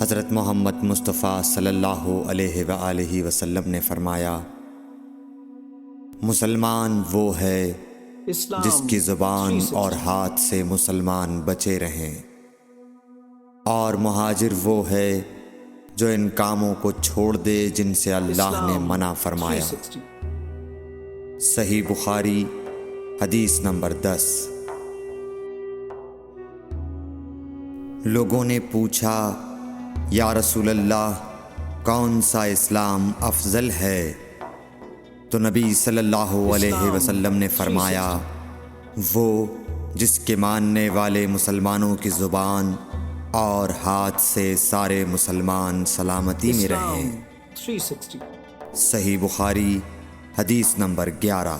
हज़रत मोहम्मद मुस्तफ़ा सल्लल्लाहु अलैहि वसल्लम ने फरमाया, मुसलमान वो है जिसकी ज़ुबान और हाथ से मुसलमान बचे रहें, और मुहाजिर वो है जो इन कामों को छोड़ दे जिनसे अल्लाह ने मना फरमाया। सही बुखारी हदीस नंबर 10। लोगों ने पूछा, या रसूल अल्लाह, कौन सा इस्लाम अफजल है? तो नबी सल्लल्लाहु अलैहि वसल्लम ने फरमाया, वो जिसके मानने वाले मुसलमानों की ज़ुबान और हाथ से सारे मुसलमान सलामती में रहें। सही बुखारी हदीस नंबर 11।